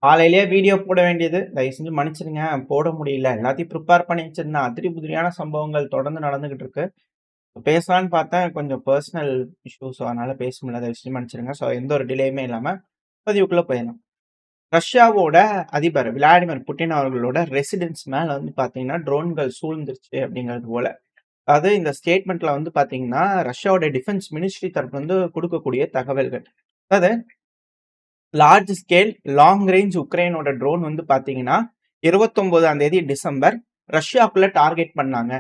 காலையிலேயே வீடியோ போட வேண்டியது. தயவு செஞ்சு மன்னிச்சிடுங்க. போட முடியல. எல்லாத்தையும் ப்ரிப்பேர் பண்ணி வச்சிருந்தேன். அதிரி புதிரியான சம்பவங்கள் தொடர்ந்து நடந்துகிட்டு இருக்கு. பேசலான்னு பார்த்தேன். கொஞ்சம் பெர்சனல் இஷ்யூ. அதனால பேச முடியல. தயவு செஞ்சு மன்னிச்சிடுங்க. எந்த ஒரு டிலேயுமே இல்லாம பதிவுக்குள்ள போயிடலாம். ரஷ்யாவோட அதிபர் விளாடிமிர் புட்டின் அவர்களோட ரெசிடென்ஸ் மேல வந்து பார்த்தீங்கன்னா, ட்ரோன்கள் சூழ்ந்துருச்சு அப்படிங்கிறது போல. அதாவது இந்த ஸ்டேட்மெண்ட்ல வந்து பார்த்தீங்கன்னா, ரஷ்யாவோட டிஃபென்ஸ் மினிஸ்ட்ரி தரப்புல இருந்து குடுக்கக்கூடிய தகவல்கள். அதாவது லார்ஜ் ஸ்கேல் லாங் ரேஞ்ச் உக்ரைனோட ட்ரோன் வந்து பாத்தீங்கன்னா 29ஆம் தேதி டிசம்பர் ரஷ்யாக்குள்ள டார்கெட் பண்ணாங்க.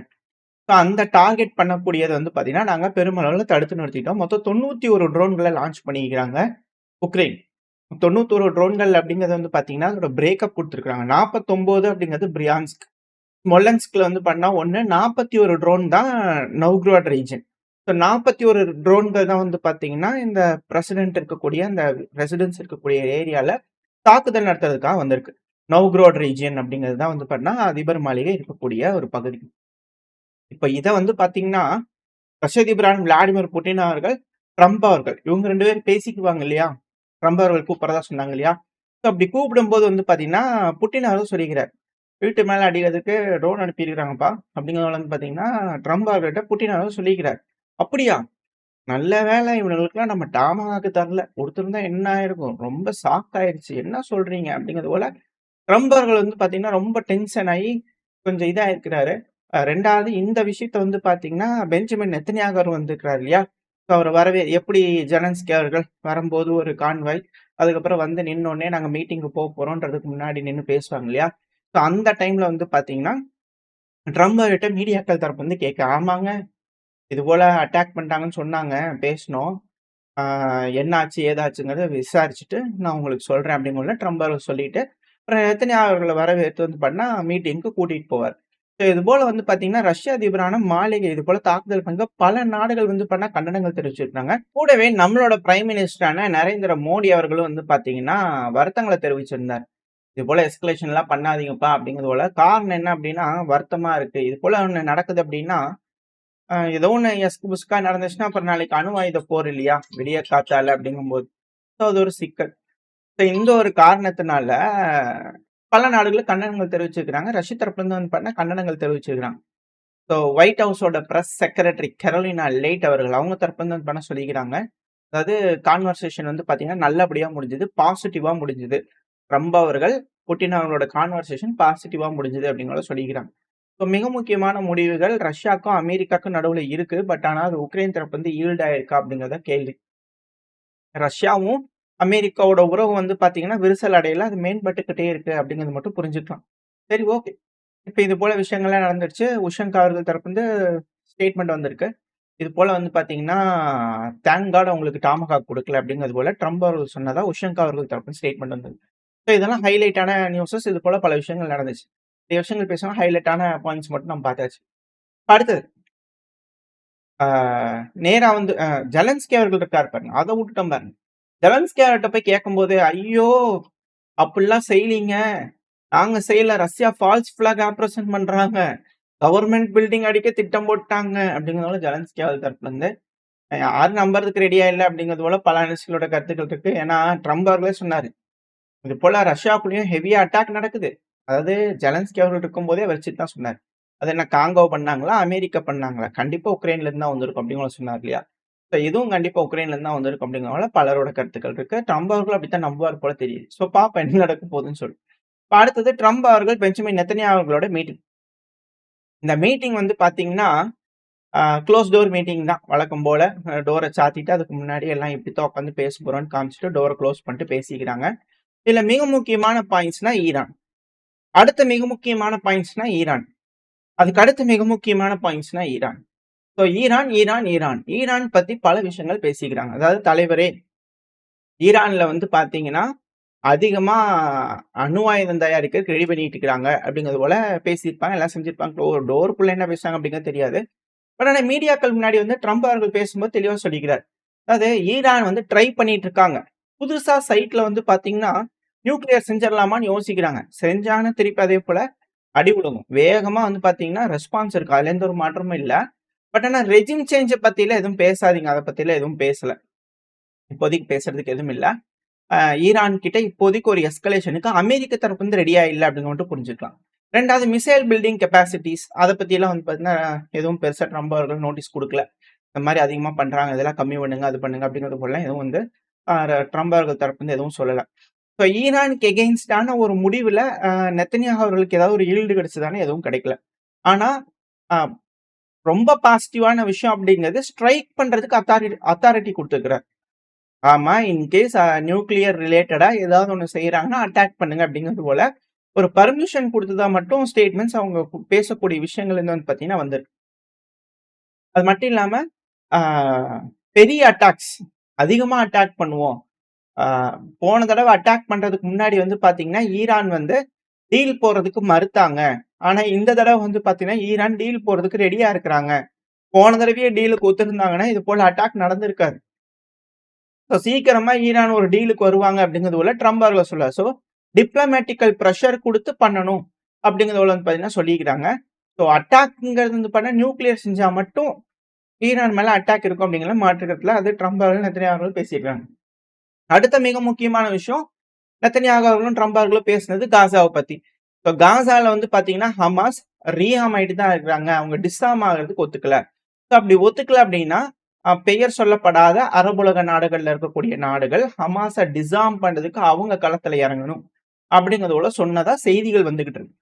அந்த டார்கெட் பண்ணக்கூடியது வந்து பாத்தீங்கன்னா நாங்க பெருமளவுல தடுத்து நிறுத்திட்டோம். மொத்தம் 91 ட்ரோன்களை லான்ச் பண்ணிக்கிறாங்க உக்ரைன். 91 ட்ரோன்கள் அப்படிங்கிறது வந்து பாத்தீங்கன்னா அதோட பிரேக்கப் கொடுத்துருக்காங்க. 49 அப்படிங்கிறது பிரியான்ஸ்க். ஸ்மொலன்ஸ்க்ல வந்து பண்ணா 1, 41 ட்ரோன் தான் நவ்க்ரோட் ரீஜன். 41 ட்ரோன்கள் தான் வந்து பாத்தீங்கன்னா, இந்த பிரசிடென்ட் இருக்கக்கூடிய அந்த ரெசிடென்ஸ் இருக்கக்கூடிய ஏரியால தாக்குதல் நடத்துறதுக்காக வந்திருக்கு. நவ்க்ரோட் ரீஜியன் அப்படிங்கிறது தான் வந்து பாத்தீங்கன்னா, அதிபர் மாளிகை இருக்கக்கூடிய ஒரு பகுதி. இப்ப இத வந்து பாத்தீங்கன்னா, ரஷ்ய அதிபரான விளாடிமிர் புட்டின் அவர்கள், ட்ரம்ப் அவர்கள் இவங்க 2 பேரும் பேசிக்குவாங்க இல்லையா? ட்ரம்ப் அவர்கள் கூப்பிடுறதா சொன்னாங்க இல்லையா? அப்படி கூப்பிடும்போது வந்து பாத்தீங்கன்னா, புட்டின் அவர்கள் சொல்லிக்கிறார். வீட்டு மேல அடிக்கிறதுக்கு ட்ரோன் அனுப்பியிருக்கிறாங்கப்பா. அப்படிங்கிறத வந்து பாத்தீங்கன்னா, ட்ரம்ப் அவர்கள்ட்ட புட்டின் அவர்கள் சொல்லிக்கிறார். அப்படியா? நல்ல வேளை இவனுங்களுக்கெல்லாம் நம்ம டாமாக்கு தரல. குடுத்திருந்தா என்ன ஆயிருக்கும்? ரொம்ப ஷாக் ஆயிருச்சு. என்ன சொல்றீங்க? அப்படிங்கிறது போல ட்ரம்ப் அவர்கள் வந்து பாத்தீங்கன்னா, ரொம்ப டென்ஷன் ஆயி கொஞ்சம் இதா இருக்கிறாரு. 2வது இந்த விஷயத்த வந்து பாத்தீங்கன்னா, பெஞ்சமின் நெத்தன்யாகு அவர் வந்திருக்கிறார் இல்லையா? அவர எப்படி ஜெலன்ஸ்கி அவர்கள் வரும்போது ஒரு கான்வாய், அதுக்கப்புறம் வந்து நின்னோனே நாங்க மீட்டிங்க்கு போறோம்ன்றதுக்கு முன்னாடி நின்னு பேசுவாங்க இல்லையா? அந்த டைம்ல வந்து பாத்தீங்கன்னா, ட்ரம்ப் அவர்ட்ட மீடியாக்கள் தரப்பு வந்து கேட்க, ஆமாங்க. இது போல அட்டாக் பண்ணிட்டாங்கன்னு சொன்னாங்க. பேசினோம். ஆ என்ன ஆச்சு, ஏதாச்சுங்கிறத விசாரிச்சுட்டு நான் உங்களுக்கு சொல்றேன் அப்படிங்குள்ள ட்ரம்ப் அவர்கள் சொல்லிட்டு, அப்புறம் நெத்தன்யாகு அவர்கள வரவேற்று வந்து பண்ணா மீட்டிங்க்கு கூட்டிட்டு போவார். இது போல வந்து பார்த்தீங்கன்னா, ரஷ்ய அதிபரான மாளிகை இது போல தாக்குதல் பண்ண பல நாடுகள் வந்து பண்ணா கண்டனங்கள் தெரிவிச்சிருக்காங்க. கூடவே நம்மளோட பிரைம் மினிஸ்டரான நரேந்திர மோடி அவர்களும் வந்து பார்த்தீங்கன்னா, வருத்தங்கள தெரிவிச்சிருந்தார். இது போல எஸ்கலேஷன்லாம் பண்ணாதீங்கப்பா அப்படிங்கிறது போல. காரணம் என்ன அப்படின்னா, வருத்தமா இருக்கு. இது போல ஒண்ணு நடக்குது அப்படின்னா ஏதோ ஒண்ணு எஸ்கு புஸ்கா நடந்துச்சுன்னா, அப்புறம் நாளைக்கு அணு ஆயுத போர் இல்லையா? விடிய காத்தால அப்படிங்கும்போது. அது ஒரு சிக்கல். இந்த ஒரு காரணத்தினால பல நாடுகள் கண்டனங்கள் தெரிவிச்சிருக்கிறாங்க. ரஷ்ய தரப்புல இருந்து வந்து பார்த்தீங்கன்னா, கண்டனங்கள் தெரிவிச்சிருக்கிறாங்க. ஒயிட் ஹவுஸோட பிரஸ் செக்ரட்டரி கரோலினா லைட் அவர்கள் அவங்க தரப்புல இருந்து வந்து பண்ண சொல்லிக்கிறாங்க. அதாவது கான்வர்சேஷன் வந்து பார்த்தீங்கன்னா, நல்லபடியா முடிஞ்சது. பாசிட்டிவா முடிஞ்சது. ட்ரம்ப் அவர்கள், புட்டின் அவர்களோட கான்வர்சேஷன் பாசிட்டிவா முடிஞ்சது அப்படிங்கிறத சொல்லிக்கிறாங்க. மிக முக்கியமான முடிவுகள் ரஷ்யாக்கும், அமெரிக்காக்கும் நடுவுல இருக்கு. ஆனா அது உக்ரைன் தரப்பு வந்து ஈல்ட் ஆயிருக்கா அப்படிங்கிறத கேள்வி. ரஷ்யாவும், அமெரிக்காவோட உறவு வந்து பாத்தீங்கன்னா விரிசல் அடையல. அது மேம்பட்டுக்கிட்டே இருக்கு அப்படிங்கிறது மட்டும் புரிஞ்சுக்கலாம். சரி, ஓகே. இப்ப இது போல விஷயங்கள்லாம் நடந்துருச்சு. உஷங்கா அவர்கள் தரப்பு வந்து ஸ்டேட்மெண்ட் வந்திருக்கு. இது போல வந்து பாத்தீங்கன்னா, தேங்க் காட் அவங்களுக்கு டாமஹாக் குடுக்கல அப்படிங்கிறது போல ட்ரம்ப் அவர்கள் சொன்னதா உஷங்கா அவர்கள் தரப்பு ஸ்டேட்மெண்ட் வந்தது. இதெல்லாம் ஹைலைட்டான நியூஸஸ். இது போல பல விஷயங்கள் நடந்துச்சு. இந்த விஷயங்கள் பேசினா ஹைலைட்டான பாயிண்ட்ஸ் மட்டும் நம்ம பார்த்தாச்சு. அடுத்தது ஆ நேரா வந்து ஜெலன்ஸ்கி அவர்கள் இருக்காரு பாருங்க. அத வுட்டுட்டோம் பாருங்க. ஜெலன்ஸ்கி அவர்ட்ட போய் கேட்கும்போது, "ஐயோ! அப்டிலாம் செய்யலீங்க. நாங்க செய்யல. ரஷ்யா ஃபால்ஸ் ஃபிளாக் ஆப்பரேஷன் பண்றாங்க. கவர்ன்மென்ட் பில்டிங் அடிக்க திட்டம் போட்டாங்க." அப்படிங்கிறதால ஜெலன்ஸ்கி அவர்கள் தரப்புல இருந்து யாரும் நம்புறதுக்கு ரெடியா இல்ல அப்படிங்கிறது போல பல அனலிஸ்ட்களோட கருத்துக்கள் இருக்கு. ஏன்னா, ட்ரம்ப் அவர்களே சொன்னாரு. இது போல ரஷ்யாக்குள்ளயும் ஹெவியா அட்டாக் நடக்குது. அதாவது ஜெலன்ஸ்கி அவர்கள் இருக்கும்போதே வச்சுட்டு தான் சொன்னாரு. அது என்ன காங்கோ பண்ணாங்களா? அமெரிக்கா பண்ணாங்களா? கண்டிப்பா உக்ரைன்ல இருந்து தான் வந்திருக்கும் அப்படின்னு சொன்னார் இல்லையா? இதுவும் கண்டிப்பா உக்ரைன்ல இருந்து தான் வந்திருக்கும் அப்படிங்கிறனால பலரோட கருத்துக்கள் இருக்கு. ட்ரம்ப் அவர்களும் அப்படித்தான் நம்புவார் போல தெரியுது. பாப்போம் என்ன நடக்க போகுதுன்னு சொல்லி. இப்ப அடுத்தது ட்ரம்ப் அவர்கள் பெஞ்சமின் நெத்தன்யாகு அவர்களோட மீட்டிங். இந்த மீட்டிங் வந்து பார்த்தீங்கன்னா, குளோஸ் டோர் மீட்டிங் தான். வழக்கம் போல டோர சாத்திட்டு அதுக்கு முன்னாடி எல்லாம் இப்படித்தான் உட்கார்ந்து பேச போறோம்ன்னு காமிச்சுட்டு டோர குளோஸ் பண்ணிட்டு பேசிக்கிறாங்க. இதுல மிக முக்கியமான பாயிண்ட்ஸ்னா ஈரான். அடுத்த மிக முக்கியமான பாயிண்ட்ஸ்னா ஈரான். அதுக்கு அடுத்த மிக முக்கியமான பாயிண்ட்ஸ்னா ஈரான். ஈரான் பத்தி பல விஷயங்கள் பேசிக்கிறாங்க. அதாவது தலைவரே, ஈரான்ல வந்து பார்த்தீங்கன்னா, அதிகமா அணு ஆயுதம் தயாரிக்கிறதுக்கு ரெடி பண்ணிட்டு இருக்கிறாங்க அப்படிங்கிறது போல பேசியிருப்பாங்க. எல்லாம் செஞ்சிருப்பாங்க. டோருக்குள்ள என்ன பேசுனாங்க அப்படிங்கிறது தெரியாது. ஆனா மீடியாக்கள் முன்னாடி வந்து ட்ரம்ப் அவர்கள் பேசும்போது தெளிவா சொல்லிக்கிறார். அதாவது ஈரான் வந்து ட்ரை பண்ணிட்டு இருக்காங்க. புதுசா சைட்ல வந்து பார்த்தீங்கன்னா, நியூக்ளியர் செஞ்சிரலாமான்னு யோசிக்கிறாங்க. செஞ்சாங்கன்னா திருப்பி அதே போல அடி விழுகும். வேகமா வந்து பார்த்தீங்கன்னா, ரெஸ்பான்ஸ் இருக்கு. அதுல எந்த ஒரு மாற்றமும் இல்ல. ஆனா ரெஜிம் சேஞ்ச பத்திலாம் எதுவும் பேசாதீங்க. அத பத்திலாம் எதுவும் பேசல. இப்போதைக்கு பேசுறதுக்கு எதுவும் இல்ல. ஈரான் கிட்ட இப்போதைக்கு ஒரு எஸ்கலேஷனுக்கு அமெரிக்க தரப்பு வந்து ரெடியா இல்ல அப்படின்னு மட்டும் புரிஞ்சுக்கலாம். 2வது மிசைல் பில்டிங் கெப்பாசிட்டிஸ் அத பத்தியெல்லாம் வந்து பார்த்தீங்கன்னா, எதுவும் பெருசா ட்ரம்ப் அவர்கள் நோட்டீஸ் குடுக்கல. இந்த மாரி அதிகமா பண்றாங்க. இதெல்லாம் கம்மி பண்ணுங்க, அது பண்ணுங்க அப்படிங்கிறது போலலாம் எதுவும் வந்து அ ட்ரம்ப் அவர்கள் தரப்பு வந்து எதுவும் சொல்லல. ஸோ ஈரானுக்கு எகெயின்ஸ்டான ஒரு முடிவுல நெத்தன்யாகு அவர்களுக்கு ஏதாவது ஒரு ஈல்டு கிடைச்சதான்னு எதுவும் கிடைக்கல. ஆனா, அ ரொம்ப பாசிட்டிவான விஷயம் அப்படிங்கிறது ஸ்ட்ரைக் பண்றதுக்கு அத்தாரிட்டி குடுத்துருக்கிறார். ஆமா, இன்கேஸ் நியூக்ளியர் ரிலேட்டடா ஏதாவது ஒண்ணு செய்றாங்கன்னா அட்டாக் பண்ணுங்க அப்படிங்கிறது போல ஒரு பர்மிஷன் குடுத்ததா மட்டும் ஸ்டேட்மெண்ட்ஸ் அவங்க பேசக்கூடிய விஷயங்கள் வந்து பார்த்தீங்கன்னா வந்திருக்கு. அது மட்டும் இல்லாம, ஆ பெரிய அட்டாக்ஸ் அதிகமா அட்டாக் பண்ணுவோம். ஆ போன தடவ அட்டாக் பண்றதுக்கு முன்னாடி வந்து பார்த்தீங்கன்னா, ஈரான் வந்து டீல் போடுறதுக்கு மறுத்தாங்க. ஆனா இந்த தடவ வந்து பார்த்தீங்கன்னா, ஈரான் டீல் போடுறதுக்கு ரெடியா இருக்கிறாங்க. போன தடவையே டீலுக்கு ஒத்துருந்தாங்கன்னா, இது போல அட்டாக் நடந்திருக்காது. ஸோ சீக்கிரமா ஈரான் ஒரு டீலுக்கு வருவாங்க அப்படிங்கிறது போல ட்ரம்ப் அவர்கள் சொல்றார். ஸோ டிப்ளமேட்டிக்கல் பிரஷர் குடுத்து பண்ணணும் அப்படிங்கிறது போல வந்து பார்த்தீங்கன்னா சொல்லிக்கிறாங்க. ஸோ அட்டாக்ங்கிறது வந்து பண்ணா நியூக்ளியர் செஞ்சா மட்டும் ஈரான் மேல அட்டாக் இருக்கும் அப்படிங்கிறதுல மாற்று கருத்துல அது ட்ரம்ப் அவர்கள், நெத்தன்யாகு அவர்கள் பேசியிருக்காங்க. அடுத்த மிக முக்கியமான விஷயம் நெத்தன்யாகு அவர்களும் ட்ரம்ப் அவர்களும் பேசினது காசாவை பத்தி. இப்போ காசால வந்து பாத்தீங்கன்னா ஹமாஸ் ரீஆர்ம் ஆயிட்டு தான் இருக்கிறாங்க. அவங்க டிஸ்ஆர்ம் ஆகிறதுக்கு ஒத்துக்கல. ஸோ அப்படி ஒத்துக்கல அப்படின்னா பெயர் சொல்லப்படாத அரபுலக நாடுகள்ல இருக்கக்கூடிய நாடுகள் ஹமாஸை டிஸ்ஆர்ம் பண்றதுக்கு அவங்க களத்துல இறங்கணும் அப்படிங்கிறதோட சொன்னதா செய்திகள் வந்துகிட்டு இருக்கு.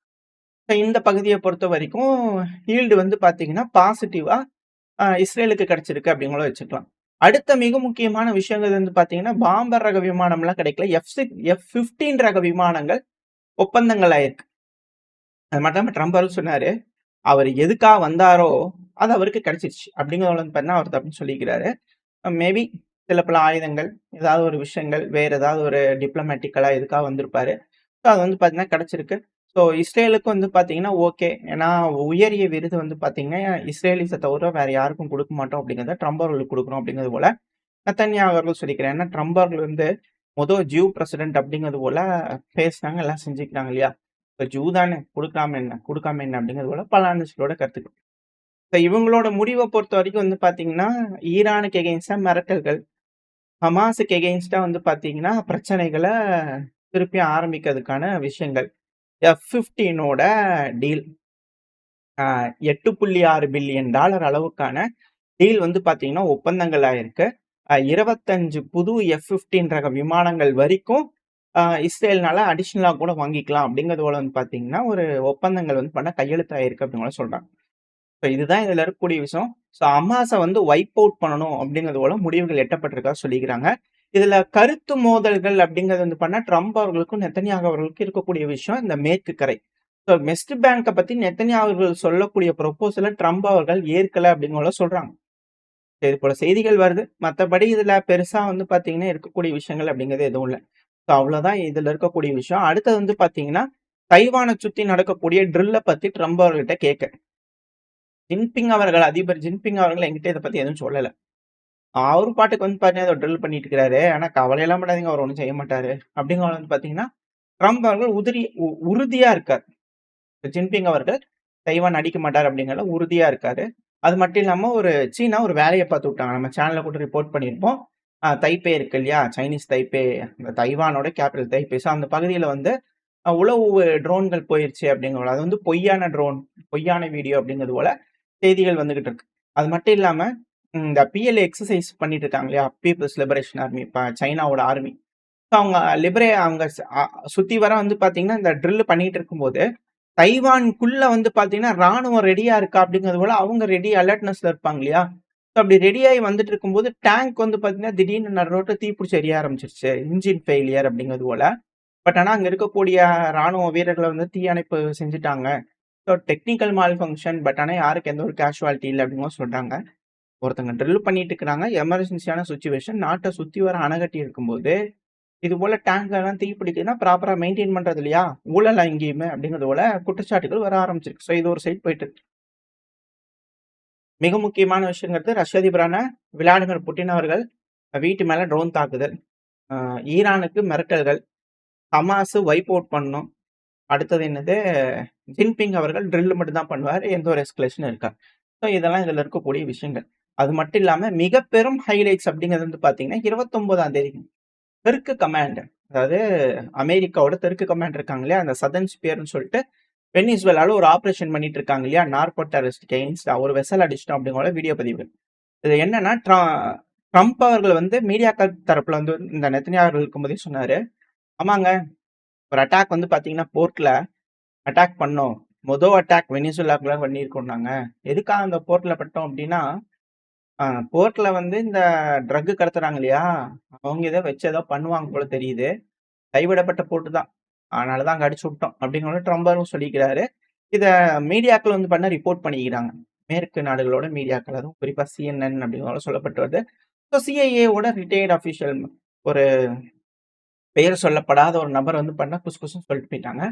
இந்த பகுதியை பொறுத்த வரைக்கும் ஈல்டு வந்து பாத்தீங்கன்னா பாசிட்டிவா இஸ்ரேலுக்கு கிடைச்சிருக்கு அப்படிங்கள வச்சுக்கலாம். அடுத்த மிக முக்கியமான விஷயங்கள் வந்து பாத்தீங்கன்னா பாம்பர் ரக விமானம்லாம் கிடைக்கல. F-15 ரக விமானங்கள் ஒப்பந்தங்கள் ஆயிருக்கு. அது மட்டும் ட்ரம்ப் அவர்கள் சொன்னாரு, அவர் எதுக்காக வந்தாரோ அது அவருக்கு கிடைச்சிருச்சு அப்படிங்கிறத வந்து அவர் தப்புன்னு சொல்லிக்கிறாரு. மேபி சில பல ஆயுதங்கள், ஏதாவது ஒரு விஷயங்கள், வேற ஏதாவது ஒரு டிப்ளமேட்டிக்கலா எதுக்காக வந்திருப்பாரு. ஸோ அது வந்து பார்த்தீங்கன்னா கிடைச்சிருக்கு. ஸோ இஸ்ரேலுக்கு வந்து பார்த்தீங்கன்னா ஓகே. ஏன்னா உயரிய விருது வந்து பார்த்தீங்கன்னா, இஸ்ரேலிஸ தவிர வேற யாருக்கும் குடுக்க மாட்டோம் அப்படிங்கிறத ட்ரம்ப் அவர்களுக்கு குடுக்குறோம் அப்படிங்கிறது போல நெத்தன்யாகு அவர்கள் சொல்லிக்கிறார். ஏன்னா ட்ரம்ப் அவர்கள் வந்து ஜூ பிரசிடென்ட் அப்படிங்கிறது போல பேசினாங்க, எல்லாம் செஞ்சுக்கிறாங்க இல்லையா? இப்ப ஜூ தானே குடுக்காம என்ன, குடுக்காம என்ன அப்படிங்கிறது போல பல அனலிஸ்ட்டோட கருத்துக்கள். இப்ப இவங்களோட முடிவ பொறுத்தவரைக்கும் வந்து பார்த்தீங்கன்னா, ஈரானுக்கு எகெயின்ஸ்டா மிரட்டல்கள், ஹமாஸுக்கு எகெயின்ஸ்டா வந்து பார்த்தீங்கன்னா, பிரச்சனைகள திருப்பி ஆரம்பிக்கிறதுக்கான விஷயங்கள். F-15ஓட டீல். $8.6 பில்லியன் அளவுக்கான டீல் வந்து பார்த்தீங்கன்னா, ஒப்பந்தங்கள் ஆயிருக்கு. 25 புது F-15 ரக விமானங்கள் வரைக்கும் இஸ்ரேல்னால அடிஷனலா கூட வாங்கிக்கலாம் அப்படிங்கிறது போல வந்து பார்த்தீங்கன்னா, ஒரு ஒப்பந்தங்கள் வந்து பண்ண கையெழுத்தாயிருக்கு அப்படின்னு கூட சொல்றாங்க. இப்ப இதுதான் இதுல இருக்கக்கூடிய விஷயம். ஸோ ஹமாஸ வந்து வைப் அவுட் பண்ணணும் அப்படிங்கிறது போல முடிவுகள் எட்டப்பட்டிருக்கா சொல்லிக்கிறாங்க. இதுல கருத்து மோதல்கள் அப்படிங்கிறது வந்து பண்ணா ட்ரம்ப் அவர்களுக்கும், நெத்தன்யாகு அவர்களுக்கும் இருக்கக்கூடிய விஷயம் இந்த மேற்கு கரை. ஸோ வெஸ்ட் பேங்க பத்தி நெத்தன்யாகு அவர்கள் சொல்லக்கூடிய ப்ரொபோசல ட்ரம்ப் அவர்கள் ஏற்கல அப்படின்னு போல சொல்றாங்க. இது போல செய்திகள் வருது. மத்தபடி இதுல பெருசா வந்து பாத்தீங்கன்னா இருக்கக்கூடிய விஷயங்கள் அப்படிங்கிறது எதுவும் இல்ல. ஸோ அவ்வளவுதான் இதுல இருக்கக்கூடிய விஷயம். அடுத்தது வந்து பாத்தீங்கன்னா, தைவான சுத்தி நடக்கக்கூடிய ட்ரில்ல பத்தி ட்ரம்ப் அவர்கள்ட்ட கேட்க. அதிபர் ஜின்பிங் அவர்கள் என்கிட்ட இத பத்தி எதுவும் சொல்லல. அவரு பாட்டுக்கு வந்து பாத்தீங்கன்னா, ஏதோ ட்ரில் பண்ணிட்டு இருக்கிறாரு. ஆனா கவலையெல்லாம் படாதீங்க, அவர் ஒண்ணும் செய்ய மாட்டாரு. அப்படிங்கிற வந்து பாத்தீங்கன்னா, ட்ரம்ப் அவர்கள் உறுதியா இருக்கார். ஜின்பிங் அவர்கள் தைவான் அடிக்க மாட்டார் அப்படிங்கிறதுல உறுதியா இருக்காரு. அது மட்டும் இல்லாம சீனா ஒரு வேலைய பார்த்து விட்டாங்க. நம்ம சேனல்ல கூட ரிப்போர்ட் பண்ணியிருப்போம். தைப்பே இருக்கு இல்லையா? சைனீஸ் தைப்பே, அந்த தைவானோட கேபிட்டல் தைப்பே. ஸோ அந்த பகுதியில வந்து உளவு ட்ரோன்கள் போயிருச்சு அப்படிங்கிற அது வந்து பொய்யான ட்ரோன், பொய்யான வீடியோ அப்படிங்கிறது போல செய்திகள் வந்துகிட்டு இருக்கு. அது மட்டும் இல்லாம இந்த PLA எக்ஸர்சைஸ் பண்ணிட்டு இருக்காங்க இல்லையா? பீப்பிள்ஸ் லிபரேஷன் ஆர்மி, இப்ப சைனாவோட ஆர்மி. ஸோ அவங்க சுத்தி வர வந்து பார்த்தீங்கன்னா, இந்த ட்ரில் பண்ணிட்டு இருக்கும்போது தைவான்குள்ள வந்து பாத்தீங்கன்னா, ராணுவம் ரெடியா இருக்கா அப்படிங்கிறது போல அவங்க ரெடி அலர்ட்னஸ்ல இருப்பாங்க இல்லையா? ஸோ அப்படி ரெடி ஆயி வந்துட்டு இருக்கும்போது, டேங்க் வந்து பாத்தீங்கன்னா, திடீர்னு நடுரோட்ல தீப்பிடிச்சு எரிய ஆரம்பிச்சுருச்சு. இன்ஜின் ஃபெயிலியர் அப்படிங்கிறது போல. பட் ஆனா அங்க இருக்கக்கூடிய ராணுவ வீரர்கள வந்து தீயணைப்பு செஞ்சுட்டாங்க. So technical mall function. But ஆனா யாருக்கும் எந்த ஒரு கேஷுவாலிட்டி இல்ல அப்படின்னும் சொல்றாங்க. ஒருத்தங்க ட்ரில் பண்ணிட்டு இருக்கிறாங்க. எமர்ஜென்சியான சிச்சுவேஷன். நாட்ட சுத்தி வர அணகட்டி இருக்கும்போது இது போல டேங்க்லாம் தீப்பிடிக்குதுன்னா ப்ராப்பரா மெயின்டெயின் பண்றது இல்லையா? ஊழலா இங்கேயுமே அப்படிங்கிறது போல குற்றச்சாட்டுகள் வர ஆரம்பிச்சிருக்கு. ஸோ இது ஒரு சைட் போயிட்டு இருக்கு. மிக முக்கியமான விஷயங்கிறது ரஷ்ய அதிபரான விளாடிமிர் புட்டின் அவர்கள் வீட்டு மேல ட்ரோன் தாக்குதல், ஈரானுக்கு மிரட்டல்கள், ஹமாஸ் வைப் அவுட் பண்ணணும். அடுத்தது என்னது, ஜின்பிங் அவர்கள் ட்ரில் மட்டும் தான் பண்ணுவாரு. எந்த ஒரு எஸ்கலேஷனும் இருக்காது. ஸோ இதெல்லாம் இதுல இருக்கக்கூடிய விஷயங்கள். அது மட்டும் இல்லாம மிக பெரும் ஹைலைட்ஸ் அப்படிங்கிறது வந்து பாத்தீங்கன்னா 29ஆம் தேதி தெற்கு கமாண்ட், அதாவது அமெரிக்காவோட தெற்கு கமாண்ட் இருக்காங்க இல்லையா, அந்த சதர்ன் ஸ்பியர்ன்னு சொல்லிட்டு வெனிசுவேலால ஒரு ஆபரேஷன் பண்ணிட்டு இருக்காங்க இல்லையா, நார்கோ டெரரிஸ்ட்க்கு எகெயின்ஸ்டா ஒரு வெசல் அடிச்சிட்டோம் அப்படிங்கிற வீடியோ பதிவு. இது என்னன்னா, ட்ரம்ப் அவர்கள் வந்து மீடியாக்கள் தரப்புல வந்து இந்த நெத்தன்யாஹு இருக்கும்போதே சொன்னாரு, ஆமாங்க ஒரு அட்டாக் வந்து பாத்தீங்கன்னா போர்ட்ல அட்டாக் பண்ணோம். அட்டாக் வெனிசுவேலாக்குள்ள பண்ணியிருக்கோம் நாங்க. எதுக்காக அந்த போர்ட்ல பட்டோம் அப்படின்னா, போர்ட்ல வந்து இந்த ட்ரக் கடத்துறாங்க இல்லையா, அவங்க ஏதோ வச்சு ஏதோ பண்ணுவாங்க போல தெரியுது. கைவிடப்பட்ட போர்ட் தான். அதனால தான் அங்க அடிச்சு விட்டோம் அப்படிங்கிற ட்ரம்பரும் சொல்லிக்கிறாரு. இத மீடியாக்கள் வந்து ரிப்போர்ட் பண்ணிக்கிறாங்க. மேற்கு நாடுகளோட மீடியாக்கள், அதுவும் குறிப்பா CNN அப்படிங்கிற சொல்லப்பட்டு வருது. ஸோ CIA-வோட ரிட்டயர்ட் அஃபிஷியல் ஒரு பெயர் சொல்லப்படாத ஒரு நபர் வந்து குசு குசுன்னு சொல்லிட்டு போயிட்டாங்க.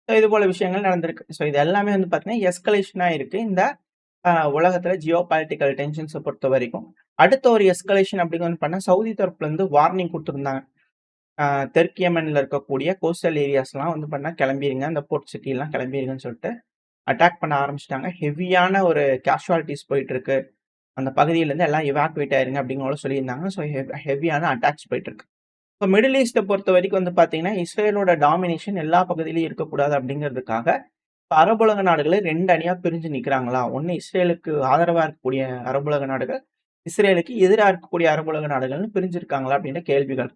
ஸோ இது போல விஷயங்கள் நடந்திருக்கு. ஸோ இது எல்லாமே வந்து பார்த்தீங்கன்னா, எஸ்கலேஷனா இருக்கு. இந்த உலகத்துல ஜியோ பாலிட்டிக்கல் டென்ஷன்ஸ பொறுத்த வரைக்கும். அடுத்த ஒரு எஸ்கலேஷன் அப்படிங்கிறது சவுதி தரப்புல இருந்து வார்னிங் குடுத்திருந்தாங்க. தெற்கு யெமன்ல இருக்கக்கூடிய கோஸ்டல் ஏரியாஸ்லாம் வந்து கிளம்பிருங்க. அந்த போர்ட் சிட்டிலாம் கிளம்பிருங்கன்னு சொல்லிட்டு அட்டாக் பண்ண ஆரம்பிச்சுட்டாங்க. ஹெவியான ஒரு கேஷுவாலிட்டீஸ் போயிட்டு இருக்கு. அந்த பகுதியிலேருந்து எல்லாம் எவாக்குவேட் ஆயிருங்க அப்படிங்கிற சொல்லியிருந்தாங்க. ஸோ ஹெவியான அட்டாக்ஸ் போயிட்டு இருக்கு. இப்போ மிடில் ஈஸ்ட்டை பொறுத்த வரைக்கும் வந்து பார்த்தீங்கன்னா, இஸ்ரேலோட டாமினேஷன் எல்லா பகுதியிலும் இருக்கக்கூடாது அப்படிங்கிறதுக்காக, அரபுலக நாடுகளே 2 அணியா பிரிஞ்சு நிக்கிறாங்களா? ஒண்ணு இஸ்ரேலுக்கு ஆதரவா இருக்கக்கூடிய அரபுலக நாடுகள், இஸ்ரேலுக்கு எதிரா இருக்கக்கூடிய அரபுலக நாடுகள்னு பிரிஞ்சிருக்காங்களா? அப்படின்ற கேள்விகள்.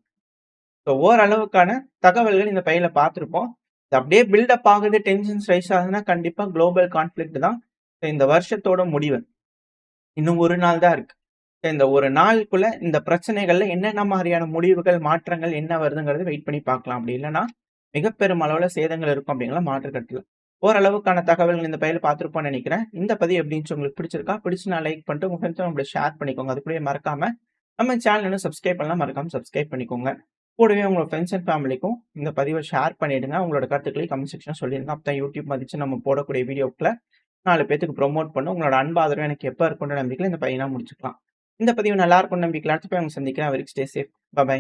ஸோ ஓரளவுக்கான தகவல்கள் இந்த பையில பார்த்திருப்போம். இது அப்படியே பில்டப் ஆகுது, டென்ஷன்ஸ் ரைஸ் ஆகுதுன்னா கண்டிப்பா குளோபல் கான்ஃப்ளிக்ட் தான் இந்த வருஷத்தோட முடிவு. இன்னும் ஒரு நாள் தான் இருக்கு. இந்த ஒரு நாளுக்குள்ள இந்த பிரச்சனைகள்ல என்னென்ன மாதிரியான முடிவுகள், மாற்றங்கள் என்ன வருதுங்கிறத வெயிட் பண்ணி பார்க்கலாம். அப்படி இல்லன்னா, மிகப்பெரும் அளவுல சேதங்கள் இருக்கும் அப்படிங்கிற மாற்று கருத்து இல்ல. ஓரளவுக்கான தகவல்கள் இந்த பதிவுல பார்த்திருப்போம்னு நினைக்கிறேன். இந்த பதிவு எப்படி இருந்துச்சு உங்களுக்கு பிடிச்சிருக்கா? பிடிச்சுனா லைக் பண்ணிட்டு உங்க ஃப்ரெண்ட்ஸோட ஷேர் பண்ணிக்கோங்க. அது கூடவே மறக்காம நம்ம சேனல் இன்னும் சப்ஸ்கிரைப் பண்ணலாம், மறக்காம சப்ஸ்கிரைப் பண்ணிக்கோங்க. கூடவே உங்க ஃப்ரெண்ட்ஸ் அண்ட் ஃபேமிலிக்கும் இந்த பதிவை ஷேர் பண்ணிடுங்க. உங்களோட கருத்துக்களை கமெண்ட் செக்ஷன்ல சொல்லிருங்க. அப்பதான் யூடியூப் மதிச்சு நம்ம போடக்கூடிய வீடியோக்களை 4 பேத்துக்கு ப்ரோமோட் பண்ண உங்களோட அன்பு ஆதரவு எனக்கு எப்ப இருக்குன்ற நம்பிக்கையில இந்த பையனா முடிச்சுக்கலாம். இந்த பதிவு நல்லா இருக்கும்னு நம்பிக்கையில அடுத்த போய் அவங்க சந்திக்கிறேன். வரைக்கும் ஸ்டே சேஃப். பை.